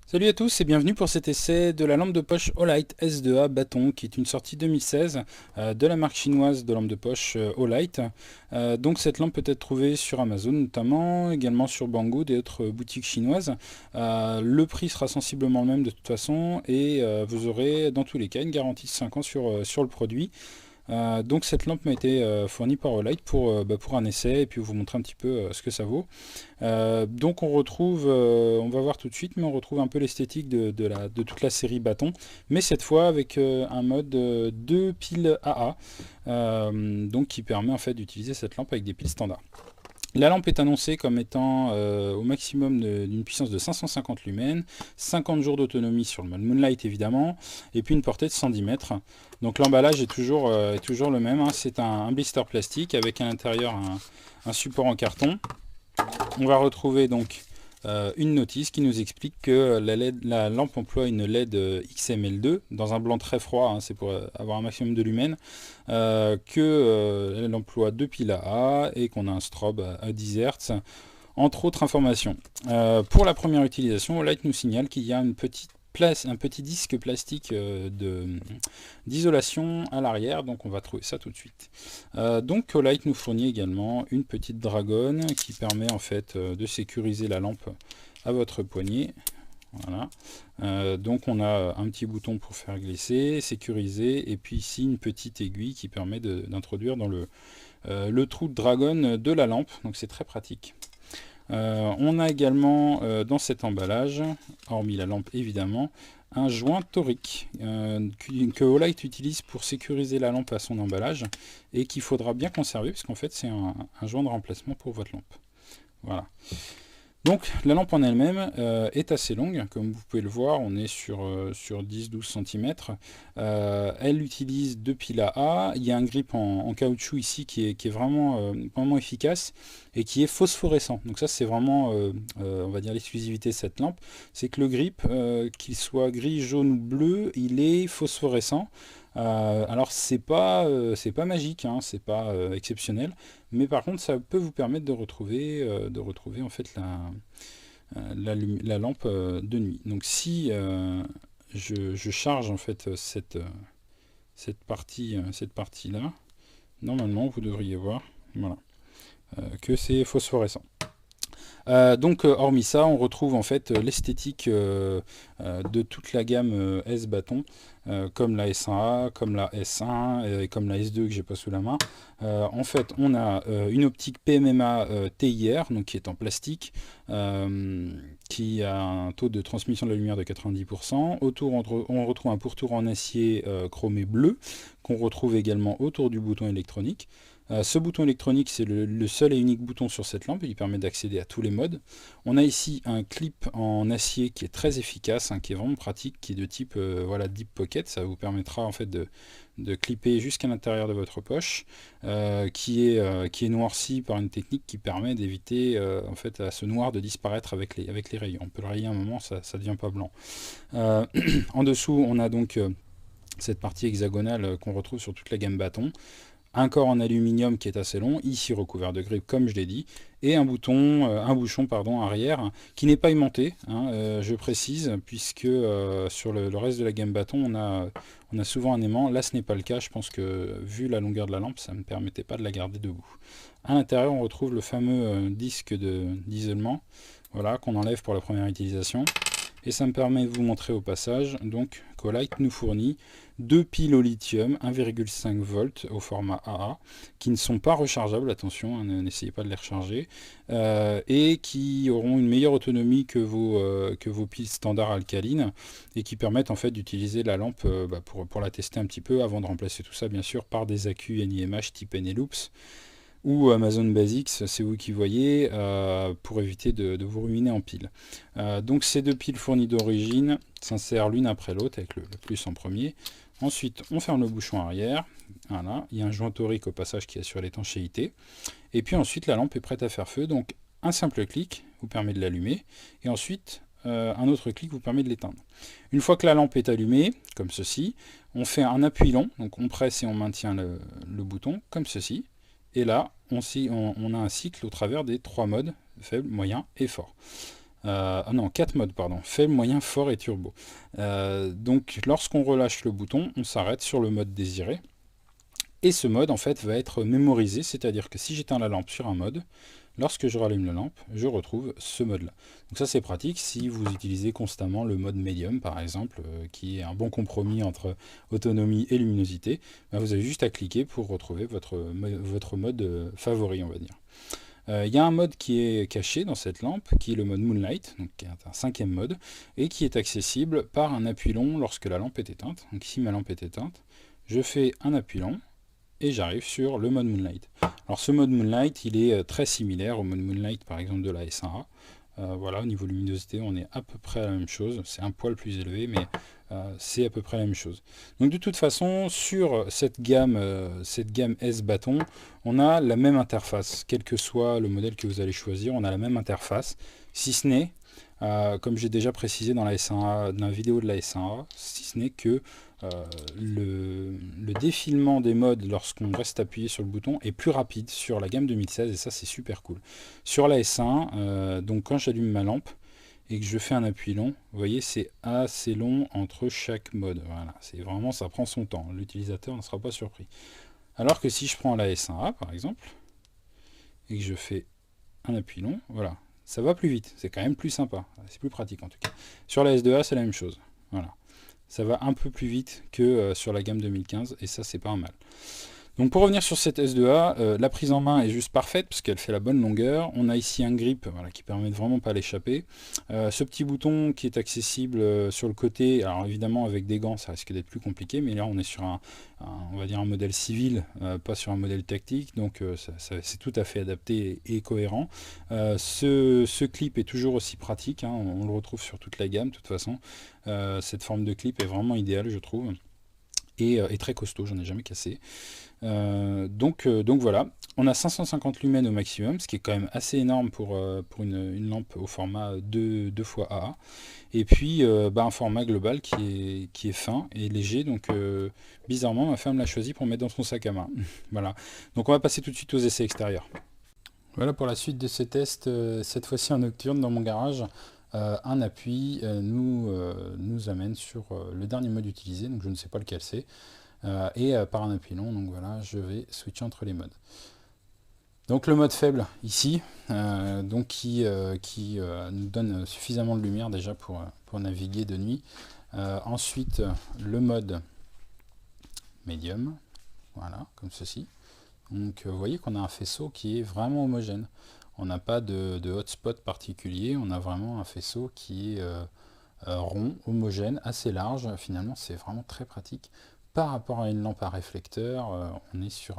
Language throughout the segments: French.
Salut à tous et bienvenue pour cet essai de la lampe de poche Olight S2A Bâton qui est une sortie 2016 de la marque chinoise de lampe de poche Olight. Donc cette lampe peut être trouvée sur Amazon notamment, également sur Banggood et autres boutiques chinoises. Le prix sera sensiblement le même de toute façon et vous aurez dans tous les cas une garantie de 5 ans sur le produit. Donc cette lampe m'a été fournie par Olight pour un essai et puis vous montrer un petit peu ce que ça vaut. Donc on retrouve, on va voir tout de suite, mais on retrouve un peu l'esthétique de toute la série bâton, mais cette fois avec un mode 2 piles AA, donc qui permet en fait d'utiliser cette lampe avec des piles standards. La lampe est annoncée comme étant au maximum d'une puissance de 550 lumens, 50 jours d'autonomie sur le mode Moonlight évidemment, et puis une portée de 110 mètres. Donc l'emballage est toujours le même, hein. C'est un blister plastique avec à l'intérieur un support en carton. On va retrouver donc une notice qui nous explique que la lampe emploie une LED XML2 dans un blanc très froid, hein, c'est pour avoir un maximum de lumens, elle emploie 2 piles AA et qu'on a un strobe à 10 Hz, entre autres informations. Pour la première utilisation, Olight nous signale qu'il y a un petit disque plastique d'isolation à l'arrière, donc on va trouver ça tout de suite. Donc Olight nous fournit également une petite dragonne qui permet en fait de sécuriser la lampe à votre poignet. Voilà. Donc on a un petit bouton pour faire glisser, sécuriser, et puis ici une petite aiguille qui permet d'introduire dans le trou de dragonne de la lampe, donc c'est très pratique. On a également dans cet emballage, hormis la lampe évidemment, un joint torique que Olight utilise pour sécuriser la lampe à son emballage et qu'il faudra bien conserver parce qu'en fait c'est un joint de remplacement pour votre lampe. Voilà. Donc la lampe en elle-même est assez longue, comme vous pouvez le voir, on est sur 10-12 cm. Elle utilise 2 piles AA, il y a un grip en caoutchouc ici qui est vraiment efficace et qui est phosphorescent. Donc ça c'est vraiment, on va dire, l'exclusivité de cette lampe, c'est que le grip, qu'il soit gris, jaune ou bleu, il est phosphorescent. Alors c'est pas magique, hein, c'est pas exceptionnel, mais par contre ça peut vous permettre de retrouver en fait la lampe de nuit. Donc si je charge en fait cette partie là, normalement vous devriez voir, voilà, que c'est phosphorescent. Donc hormis ça, on retrouve en fait l'esthétique de toute la gamme S bâton, comme la S1A, comme la S1 et comme la S2 que j'ai pas sous la main. En fait, on a une optique PMMA TIR, donc qui est en plastique, qui a un taux de transmission de la lumière de 90%. Autour, on retrouve un pourtour en acier chromé bleu, qu'on retrouve également autour du bouton électronique. Ce bouton électronique, c'est le seul et unique bouton sur cette lampe, il permet d'accéder à tous les modes. On a ici un clip en acier qui est très efficace, hein, qui est vraiment pratique, qui est de type voilà, Deep Pocket. Ça vous permettra en fait de clipper jusqu'à l'intérieur de votre poche, qui est noirci par une technique qui permet d'éviter en fait à ce noir de disparaître avec les rayons. On peut le rayer un moment, ça ne devient pas blanc. En dessous, on a donc cette partie hexagonale qu'on retrouve sur toute la gamme bâton. Un corps en aluminium qui est assez long, ici recouvert de grippe comme je l'ai dit, et un bouchon arrière qui n'est pas aimanté, hein, je précise, puisque sur le reste de la gamme bâton on a souvent un aimant. Là ce n'est pas le cas, je pense que vu la longueur de la lampe ça ne me permettait pas de la garder debout. À l'intérieur on retrouve le fameux disque d'isolement, voilà, qu'on enlève pour la première utilisation. Et ça me permet de vous montrer au passage donc qu'Olight nous fournit 2 piles au lithium 1,5 volts au format AA qui ne sont pas rechargeables, attention, hein, n'essayez pas de les recharger, et qui auront une meilleure autonomie que vos piles standards alcalines et qui permettent en fait d'utiliser la lampe pour la tester un petit peu avant de remplacer tout ça bien sûr par des accus NiMH type Eneloop ou Amazon Basics, c'est vous qui voyez, pour éviter de vous ruiner en pile. Donc ces deux piles fournies d'origine s'insèrent l'une après l'autre avec le plus en premier. Ensuite on ferme le bouchon arrière, voilà, il y a un joint torique au passage qui assure l'étanchéité, et puis ensuite la lampe est prête à faire feu, donc un simple clic vous permet de l'allumer, et ensuite un autre clic vous permet de l'éteindre. Une fois que la lampe est allumée, comme ceci, on fait un appui long, donc on presse et on maintient le bouton, comme ceci, et là on a un cycle au travers des 3 modes, faible, moyen et fort. Ah non, 4 modes, pardon, faible, moyen, fort et turbo. Donc lorsqu'on relâche le bouton, on s'arrête sur le mode désiré. Et ce mode en fait va être mémorisé, c'est-à-dire que si j'éteins la lampe sur un mode, lorsque je rallume la lampe, je retrouve ce mode-là. Donc ça c'est pratique si vous utilisez constamment le mode médium par exemple, qui est un bon compromis entre autonomie et luminosité. Ben, vous avez juste à cliquer pour retrouver votre mode favori, on va dire. Il y a un mode qui est caché dans cette lampe, qui est le mode Moonlight, donc qui est un 5e mode, et qui est accessible par un appui long lorsque la lampe est éteinte. Donc ici ma lampe est éteinte, je fais un appui long, et j'arrive sur le mode Moonlight. Alors ce mode Moonlight, il est très similaire au mode Moonlight par exemple de la S1A. Voilà, au niveau luminosité, on est à peu près à la même chose. C'est un poil plus élevé, mais c'est à peu près la même chose. Donc de toute façon, sur cette gamme S bâton, on a la même interface. Quel que soit le modèle que vous allez choisir, on a la même interface. Si ce n'est, comme j'ai déjà précisé dans la S1A, dans la vidéo de la S1A, si ce n'est que le défilement des modes lorsqu'on reste appuyé sur le bouton est plus rapide sur la gamme 2016 et ça c'est super cool. Sur la S1, donc quand j'allume ma lampe et que je fais un appui long, vous voyez c'est assez long entre chaque mode. Voilà, c'est vraiment, ça prend son temps. L'utilisateur ne sera pas surpris. Alors que si je prends la S1A par exemple et que je fais un appui long, voilà, ça va plus vite. C'est quand même plus sympa. C'est plus pratique en tout cas. Sur la S2A c'est la même chose. Voilà. Ça va un peu plus vite que sur la gamme 2015 et ça c'est pas un mal. Donc pour revenir sur cette S2A, la prise en main est juste parfaite parce qu'elle fait la bonne longueur. On a ici un grip voilà, qui permet de vraiment pas l'échapper. Ce petit bouton qui est accessible sur le côté, alors évidemment avec des gants ça risque d'être plus compliqué, mais là on est sur on va dire un modèle civil, pas sur un modèle tactique, donc c'est tout à fait adapté et cohérent. Ce clip est toujours aussi pratique, hein, on le retrouve sur toute la gamme de toute façon. Cette forme de clip est vraiment idéale je trouve. Et très costaud, j'en ai jamais cassé. Donc voilà, on a 550 lumens au maximum, ce qui est quand même assez énorme pour une lampe au format 2 x AA. Et puis un format global qui est fin et léger, donc bizarrement ma femme l'a choisi pour mettre dans son sac à main. Voilà, donc on va passer tout de suite aux essais extérieurs. Voilà pour la suite de ces tests, cette fois-ci en nocturne dans mon garage. Un appui nous amène sur le dernier mode utilisé, donc je ne sais pas lequel c'est, et par un appui long, donc voilà, je vais switcher entre les modes. Donc le mode faible ici, donc qui nous donne suffisamment de lumière déjà pour naviguer de nuit. Ensuite le mode médium, voilà, comme ceci. Donc vous voyez qu'on a un faisceau qui est vraiment homogène. On n'a pas de hotspot particulier, on a vraiment un faisceau qui est rond, homogène, assez large. Finalement, c'est vraiment très pratique. Par rapport à une lampe à réflecteur, on est sur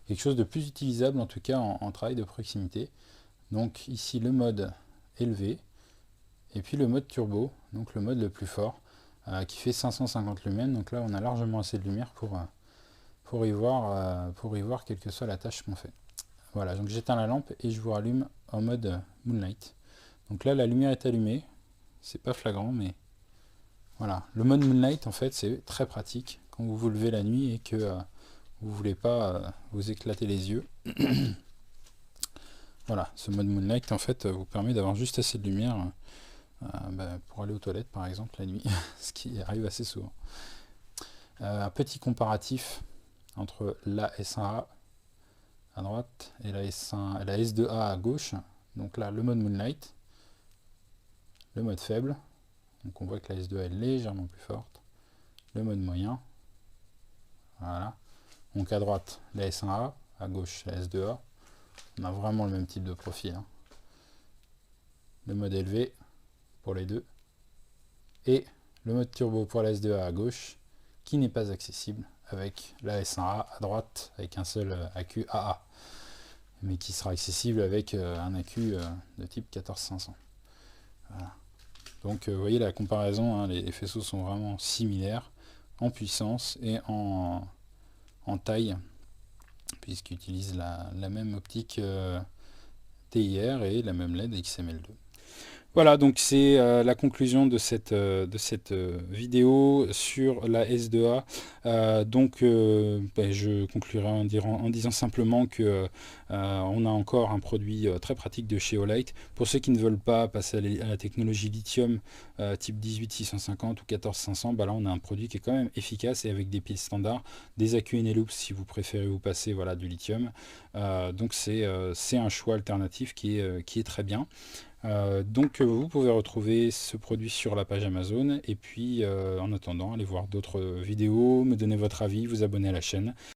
quelque chose de plus utilisable, en tout cas en travail de proximité. Donc ici, le mode élevé, et puis le mode turbo, donc le mode le plus fort, qui fait 550 lumens. Donc là, on a largement assez de lumière pour y voir quelle que soit la tâche qu'on fait. Voilà, donc j'éteins la lampe et je vous rallume en mode Moonlight. Donc là, la lumière est allumée. C'est pas flagrant, mais voilà. Le mode Moonlight, en fait, c'est très pratique quand vous vous levez la nuit et que vous voulez pas vous éclater les yeux. Voilà, ce mode Moonlight, en fait, vous permet d'avoir juste assez de lumière pour aller aux toilettes, par exemple, la nuit, ce qui arrive assez souvent. Un petit comparatif entre la S1A à droite et la S2A à gauche. Donc là, le mode Moonlight, le mode faible, donc on voit que la S2A est légèrement plus forte, le mode moyen, voilà, donc à droite la S1A, à gauche la S2A, on a vraiment le même type de profil, hein. Le mode élevé pour les deux, et le mode turbo pour la S2A à gauche, qui n'est pas accessible avec la S1A à droite, avec un seul accu AA, mais qui sera accessible avec un accu de type 14500. Voilà. Donc vous voyez la comparaison, hein, les faisceaux sont vraiment similaires en puissance et en taille, puisqu'ils utilisent la même optique TIR et la même LED XML2. Voilà, donc c'est la conclusion de cette vidéo sur la S2A. Je conclurai en disant simplement que on a encore un produit très pratique de chez Olight. Pour ceux qui ne veulent pas passer à la technologie lithium type 18650 ou 14500, bah là on a un produit qui est quand même efficace et avec des piles standards, des accus Eneloop si vous préférez vous passer voilà, du lithium. Donc c'est un choix alternatif qui est très bien. Vous pouvez retrouver ce produit sur la page Amazon et puis en attendant allez voir d'autres vidéos, me donner votre avis, vous abonner à la chaîne.